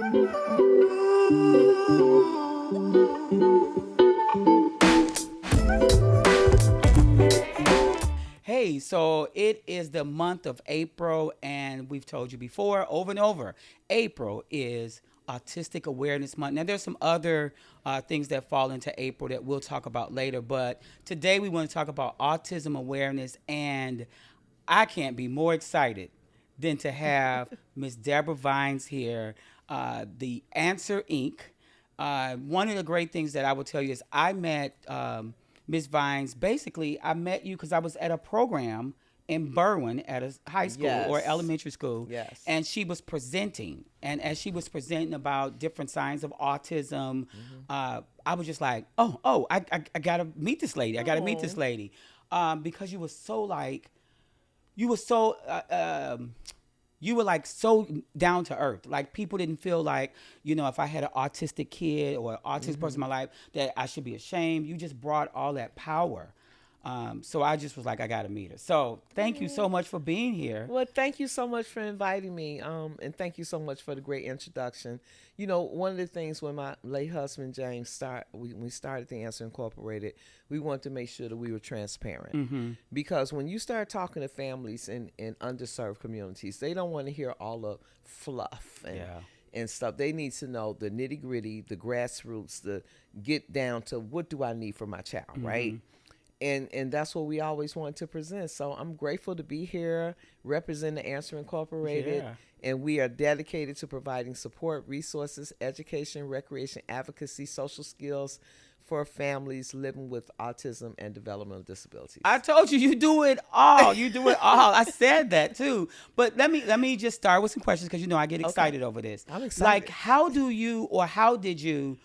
Hey, so it is the month of April, and we've told you before, over and over, April is Autistic Awareness Month. Now, there's some other things that fall into April that we'll talk about later, but today we want to talk about autism awareness, and I can't be more excited than to have Miss Debra Vines here, the Answer Inc. One of the great things that I will tell you is I met Miss Vines. Basically, I met you because I was at a program in Berwyn at a high school or Yes. elementary school. Yes. And she was presenting. And as she was presenting about different signs of autism, I was just like, I got to meet this lady. I got to meet this Oh. lady. Because you were so like, you were so you were like so down to earth. Like people didn't feel like, if I had an autistic kid or an autistic person in my life that I should be ashamed. You just brought all that power. So I just was like, I got to meet her. So thank you so much for being here. Well, thank you so much for inviting me. And thank you so much for the great introduction. One of the things when my late husband James we started the Answer Incorporated, we wanted to make sure that we were transparent. Because when you start talking to families in underserved communities, they don't want to hear all the fluff and stuff. They need to know the nitty gritty, the grassroots, the get down to what do I need for my child, right? And that's what we always want to present. So I'm grateful to be here, represent the Answer Incorporated, and we are dedicated to providing support, resources, education, recreation, advocacy, social skills for families living with autism and developmental disabilities. I told you, you do it all. You do it all. I said that too. But let me just start with some questions because I get excited over this. I'm excited. Like, how did you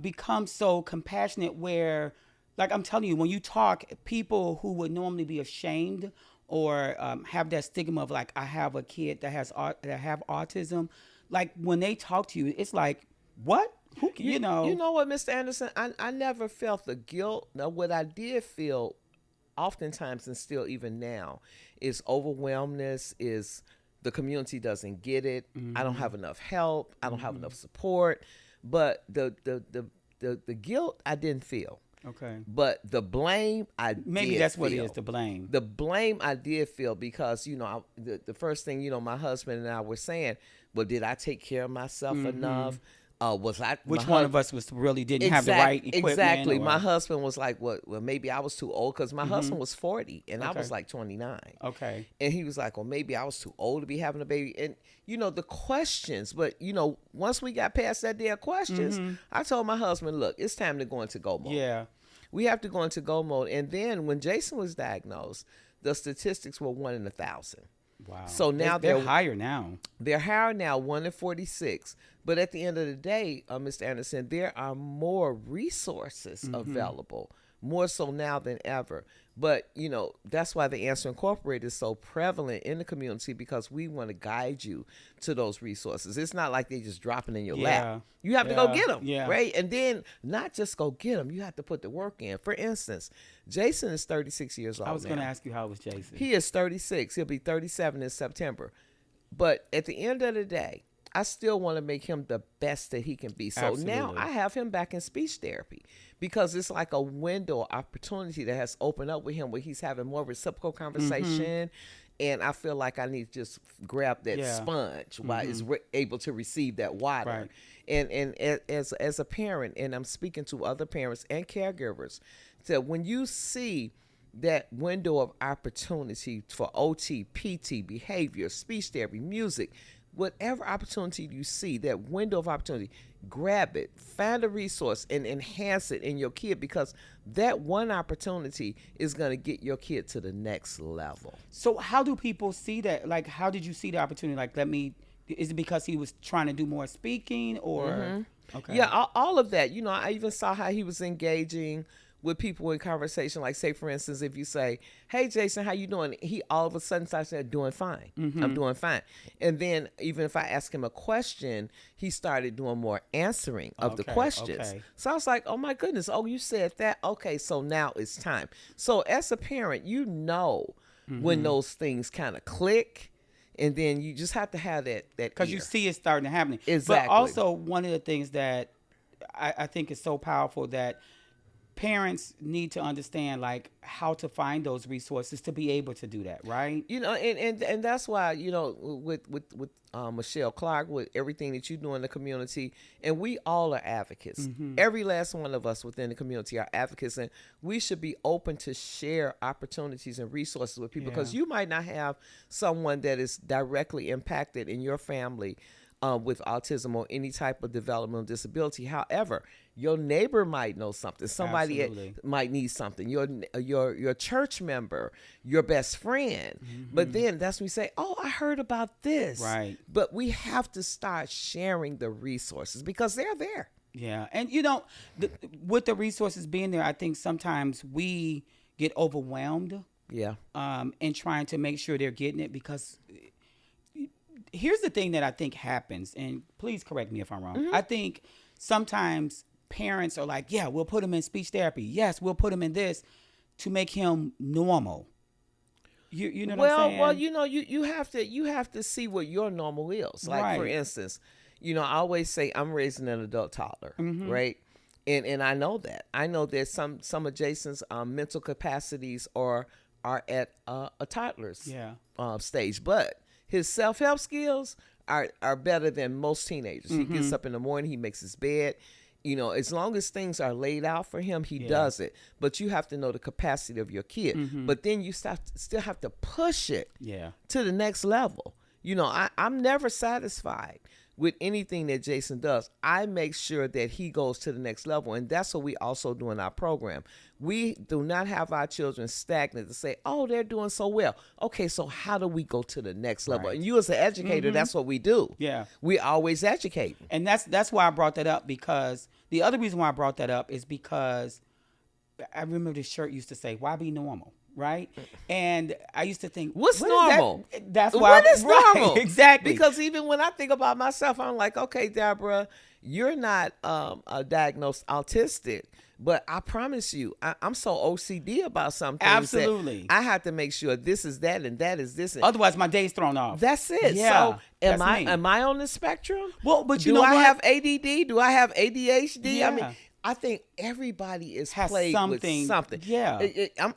become so compassionate where, like I'm telling you, when you talk, people who would normally be ashamed or have that stigma of like, I have a kid that have autism, like when they talk to you, it's like, what? Who, You know what, Mr. Anderson? I never felt the guilt. Now, what I did feel oftentimes and still even now is overwhelmness, is the community doesn't get it. I don't have enough help. I don't have enough support. But the guilt I didn't feel. Okay. But the blame Maybe did that's what it feel. is, the blame. The blame I did feel because, the first thing, my husband and I were saying, well, did I take care of myself enough? Was I? Which one of us really didn't have the right equipment? Exactly. Or... My husband was like, well, maybe I was too old because my husband was 40 and I was like 29. Okay. And he was like, well, maybe I was too old to be having a baby. And, the questions, but, once we got past that day of questions, I told my husband, look, it's time to go into go mode. Yeah. We have to go into go mode. And then when Jason was diagnosed, the statistics were 1 in 1,000. Wow. So now they're higher now. They're higher now, 1 in 46. But at the end of the day, Mr. Anderson, there are more resources available, more so now than ever. But, that's why the Answer Incorporated is so prevalent in the community, because we want to guide you to those resources. It's not like they just dropping in your lap. You have to go get them, right? And then not just go get them, you have to put the work in. For instance, Jason is 36 years old. I was going to ask you, how was Jason? He is 36. He'll be 37 in September. But at the end of the day, I still want to make him the best that he can be. So now I have him back in speech therapy because it's like a window opportunity that has opened up with him where he's having more reciprocal conversation. And I feel like I need to just grab that sponge while he's able to receive that water. Right. And as a parent, and I'm speaking to other parents and caregivers, so when you see that window of opportunity for OT, PT, behavior, speech therapy, music, whatever opportunity you see, that window of opportunity, grab it, find a resource and enhance it in your kid, because that one opportunity is going to get your kid to the next level. So how do people see that? Like, how did you see the opportunity? Like, is it because he was trying to do more speaking or? Okay. Yeah, all of that. I even saw how he was engaging with people in conversation. Like, say, for instance, if you say, hey, Jason, how you doing? He all of a sudden starts saying, doing fine. I'm doing fine. And then even if I ask him a question, he started doing more answering of the questions. Okay. So I was like, oh, my goodness. Oh, you said that? Okay, so now it's time. So as a parent, when those things kind of click And then you just have to have that because you ear. see it starting to happen. But Exactly. also, one of the things that I think is so powerful that parents need to understand, like how to find those resources to be able to do that, right? And that's why, with Michelle Clark, with everything that you do in the community, and we all are advocates. Every last one of us within the community are advocates, and we should be open to share opportunities and resources with people, Yeah. because you might not have someone that is directly impacted in your family with autism or any type of developmental disability. However, your neighbor might know something. Somebody Absolutely. might need something. Your church member, your best friend. But then that's when we say, "Oh, I heard about this." Right. But we have to start sharing the resources because they're there. Yeah, and with the resources being there, I think sometimes we get overwhelmed Yeah. in trying to make sure they're getting it, because here's the thing that I think happens, and please correct me if I'm wrong. I think sometimes parents are like, yeah, we'll put him in speech therapy. Yes, we'll put him in this to make him normal. You know what I'm saying? Well, you have to see what your normal is. Like, for Right. instance, I always say I'm raising an adult toddler, right? And I know that. I know that some of Jason's mental capacities are at a toddler's Yeah. stage, but his self-help skills are better than most teenagers. He gets up in the morning, he makes his bed. As long as things are laid out for him, he does it. But you have to know the capacity of your kid. But then you still have to push it Yeah. to the next level. I'm never satisfied with anything that Jason does. I make sure that he goes to the next level. And that's what we also do in our program. We do not have our children stagnant to say, oh, they're doing so well. Okay, so how do we go to the next level? Right. And you as an educator, that's what we do. Yeah. We always educate. And that's why I brought that up, because the other reason why I brought that up is because I remember this shirt used to say, "Why be normal?" Right? And I used to think, What's what is normal? That's why. What is right, normal? Exactly. Because even when I think about myself, I'm like, okay, Debra, you're not diagnosed autistic, but I promise you, I'm so OCD about something. Absolutely. I have to make sure this is that and that is this. Otherwise, my day's thrown off. That's it. Yeah, So that's me. am I on the spectrum? Well, but you do know I what? have ADD? Do I have ADHD? Yeah. I mean, I think everybody is Has plagued something. with something. Yeah.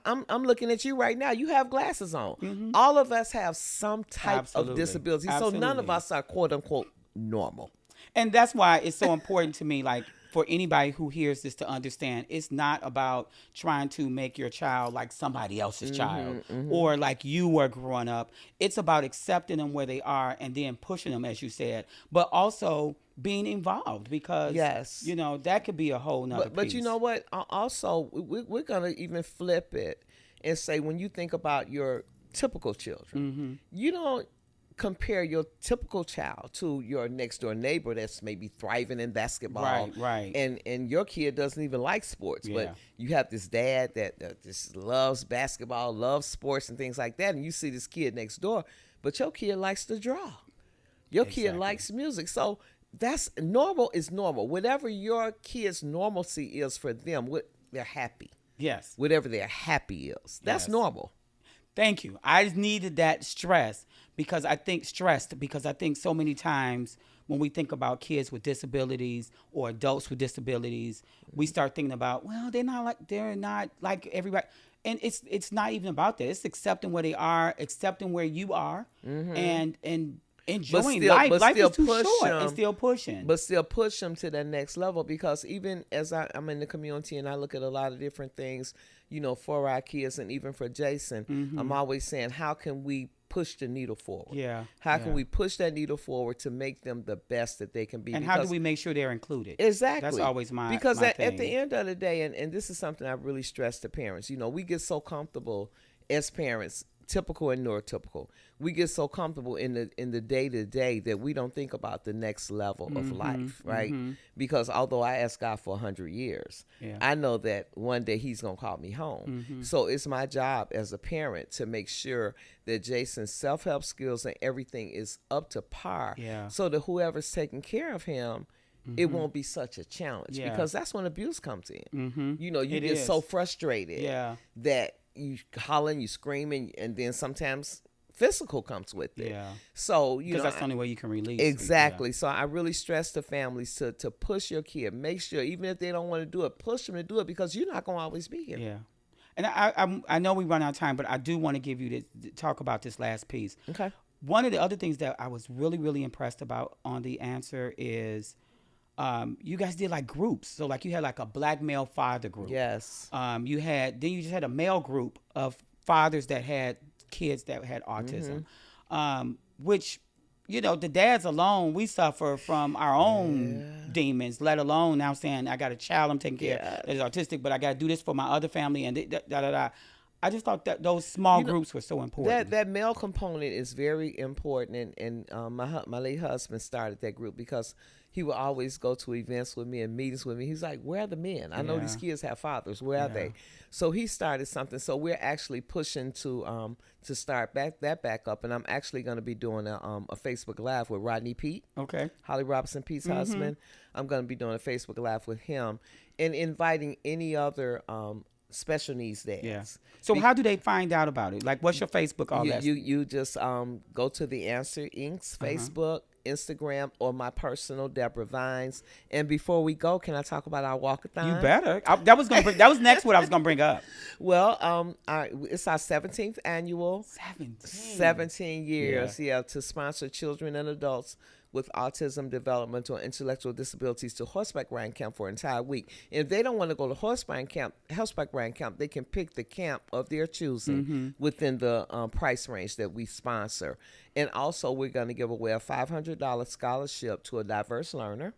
I'm looking at you right now. You have glasses on. All of us have some type Absolutely. of disability. So none of Absolutely. us are quote unquote normal. And that's why it's so important to me, like, for anybody who hears this to understand, it's not about trying to make your child like somebody else's child or like you were growing up. It's about accepting them where they are and then pushing them, as you said, but also being involved, because, Yes. that could be a whole nother But piece. you know what? Also, we're going to even flip it and say, when you think about your typical children, you don't compare your typical child to your next door neighbor that's maybe thriving in basketball. Right. And your kid doesn't even like sports, Yeah. but you have this dad that just loves basketball, loves sports and things like that. And you see this kid next door, but your kid likes to draw. Your kid Exactly. likes music. So that's normal is normal. Whatever your kid's normalcy is for them, they're happy. Yes. Whatever their happy is, that's Yes. normal. Thank you. I just needed that because I think so many times when we think about kids with disabilities or adults with disabilities, we start thinking about, well, they're not like everybody. And it's not even about that. It's accepting where they are, accepting where you are, and enjoying life. Life is too short, and still pushing. But still push them to that next level, because even as I'm in the community and I look at a lot of different things, for our kids and even for Jason, I'm always saying, how can we push the needle forward? Yeah. How can we push that needle forward to make them the best that they can be? And how do we make sure they're included? Exactly. That's always my because my at thing. the end of the day, and this is something I really stress to parents, we get so comfortable as parents, typical and neurotypical. We get so comfortable in the day-to-day that we don't think about the next level of life, right? Because although I ask God for 100 years, I know that one day he's going to call me home. So it's my job as a parent to make sure that Jason's self-help skills and everything is up to par, so that whoever's taking care of him, it won't be such a challenge, because that's when abuse comes in. You It get is. so frustrated Yeah. that you hollering, you screaming, and then sometimes physical comes with it. Yeah. So, Because that's the only way you can release. Yeah. exactly. So I really stress the families to push your kid. Make sure, even if they don't want to do it, push them to do it because you're not going to always be here. Yeah. And I know we run out of time, but I do want to give you this, talk about this last piece. Okay. One of the other things that I was really, really impressed about on the answer is you guys did like groups. So like you had like a black male father group. Yes. You just had a male group of fathers that had kids that had autism, which, you know, the dads alone, we suffer from our own demons, let alone now saying I got a child I'm taking care of that is autistic, but I got to do this for my other family and da da da. I just thought that those small groups were so important. That male component is very important, and my late husband started that group because he would always go to events with me and meetings with me. He's like, "Where are the men? I know these kids have fathers. Where are they?" So he started something. So we're actually pushing to start back up, and I'm actually going to be doing a Facebook Live with Rodney Pete. Okay. Holly Robinson Pete's husband. I'm going to be doing a Facebook Live with him and inviting any other special needs dads. Yeah. So how do they find out about it? Like, what's your Facebook? All that. You just go to the Answer Inc.'s Facebook, Instagram, or my personal Debra Vines. And before we go, can I talk about our walkathon? You better. That was next what I was gonna bring up. Well, it's our 17th annual. 17 years, to sponsor children and adults with autism, developmental, and intellectual disabilities to horseback riding camp for an entire week. And if they don't want to go to horseback riding camp, they can pick the camp of their choosing within the price range that we sponsor. And also, we're going to give away a $500 scholarship to a diverse learner,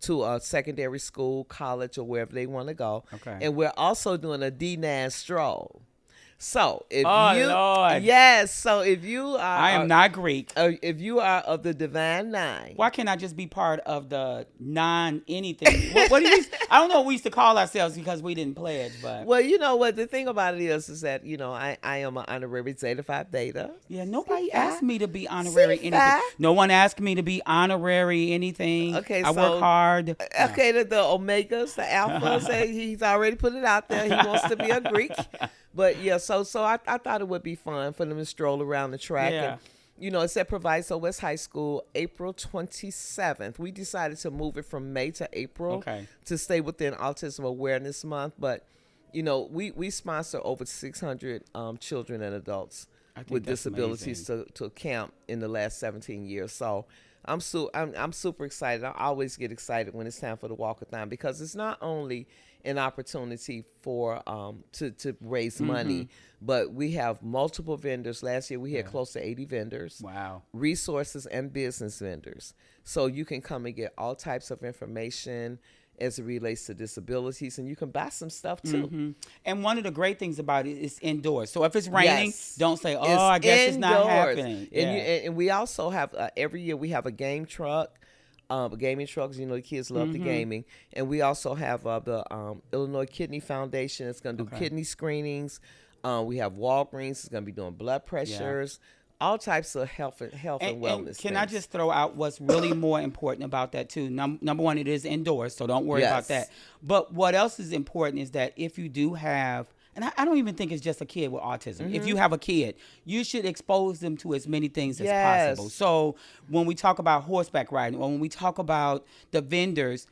to a secondary school, college, or wherever they want to go. Okay. And we're also doing a D9 stroll. So if Lord. so if you are, I am not Greek. If you are of the Divine Nine, Why can't I just be part of the non-anything? what do you? I don't know what we used to call ourselves because we didn't pledge, but well, you know what the thing about it is that I am an honorary Zeta Phi Theta. yeah, nobody asked me to be honorary anything. No one asked me to be honorary anything. Okay, I work hard. Okay, the Omegas, the Alphas, he's already put it out there. He wants to be a Greek. But yeah, so I thought it would be fun for them to stroll around the track. Yeah. And, it's at Proviso West High School, April 27th. We decided to move it from May to April to stay within Autism Awareness Month. But, we sponsor over 600 children and adults with disabilities to camp in the last 17 years. So I'm super excited. I always get excited when it's time for the walkathon because it's not only an opportunity for to raise money, but we have multiple vendors. Last year we had close to 80 vendors. Wow. Resources and business vendors. So you can come and get all types of information as it relates to disabilities, and you can buy some stuff too. And one of the great things about it is indoors. So if it's raining, don't say, It's I guess it's not indoors. happening. And we also have, every year we have a game truck. Gaming trucks, the kids love the gaming. And we also have the Illinois Kidney Foundation. It's going to do kidney screenings. We have Walgreens. It's going to be doing blood pressures, all types of health and wellness. And can I just throw out what's really more important about that too? Number one, it is indoors, so don't worry about that. But what else is important is that if you do have, and I don't even think it's just a kid with autism. If you have a kid, you should expose them to as many things as possible. So when we talk about horseback riding, or when we talk about the vendors,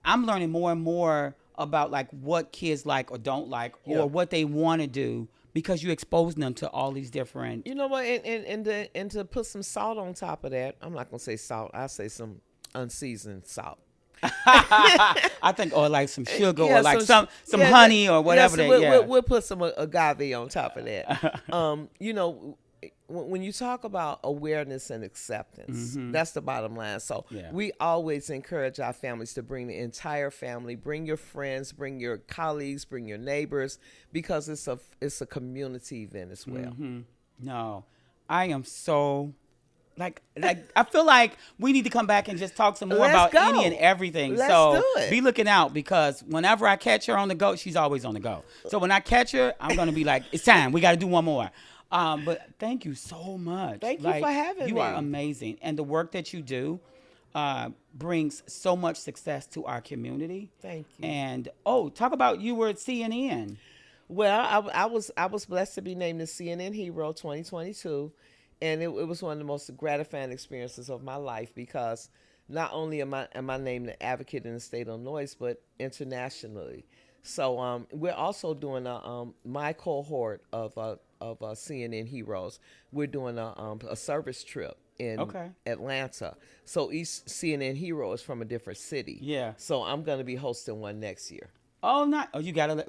I'm learning more and more about like what kids like or don't like, or what they want to do, because you expose them to all these different. You know what? And to put some salt on top of that, I'm not gonna say salt. I'll say some unseasoned salt. I think, or like some sugar, or like some honey, or whatever. We'll put some agave on top of that. When you talk about awareness and acceptance, that's the bottom line. So we always encourage our families to bring the entire family, bring your friends, bring your colleagues, bring your neighbors, because it's a community event as well. No, I am so. Like I feel like we need to come back and just talk some more about any and everything. Let's do it. Be looking out, because whenever I catch her on the go, she's always on the go. So when I catch her, I'm gonna be like, it's time. We got to do one more. But thank you so much. Thank you for having me. You are amazing, and the work that you do brings so much success to our community. Thank you. And talk about, you were at CNN. Well, I was blessed to be named the CNN Hero 2022, and it was one of the most gratifying experiences of my life because not only am I named the advocate in the state of Illinois, but internationally. So we're also doing my cohort of CNN Heroes. We're doing a service trip in Okay. Atlanta. So each CNN hero is from a different city. Yeah. So I'm going to be hosting one next year. Oh, not. Oh, we gotta.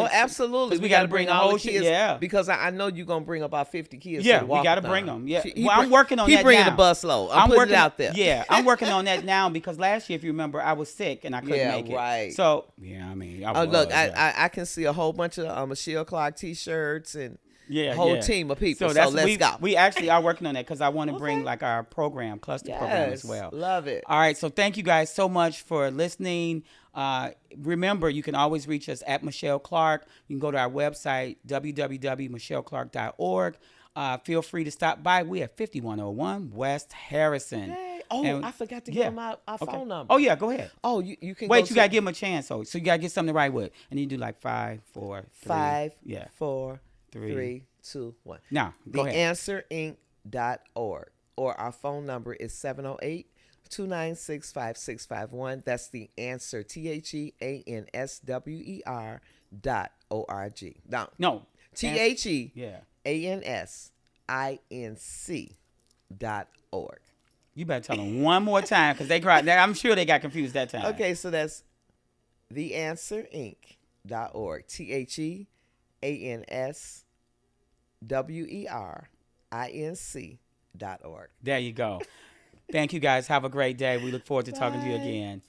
Oh, absolutely. Because we gotta bring a all whole the kids. Yeah. Because I know you're gonna bring about 50 kids. Yeah, to the we got to walkathon. bring them. Yeah, He well, I'm working on that now. He bringing the bus load. I'm putting working it out there. Yeah, I'm working on that now because last year, if you remember, I was sick and I couldn't Yeah, make it. right. So yeah, I mean, I Oh, was, look, yeah. I can see a whole bunch of Michelle Clark T-shirts and Yeah, a whole yeah. team of people. So, that's let's go. We actually are working on that because I want to Okay. bring like our cluster program as Yes, well. love it. All right, so thank you guys so much for listening. Remember, you can always reach us at Michelle Clark. You can go to our website, www.michelleclark.org. Feel free to stop by. We at 5101 West Harrison. Yay. Oh, And- I forgot to yeah. give them our Okay. phone number. Oh, yeah, go ahead. Oh, you can Wait, go you got to give them a chance. So you got to get something to write with. And you do like 5, 4, 3. 5, Yeah. 4, 3. 3, 2, 1. Now, go ahead. TheAnswerInc.org. Or our phone number is 708-296-5651. That's the answer. TheAnswer.org. No. TheAnswerinc.org. You better tell them one more time because they cried. I'm sure they got confused that time. Okay, so that's TheAnswerInc.org. TheAnswerInc.org. There you go. Thank you guys. Have a great day. We look forward to talking to you again.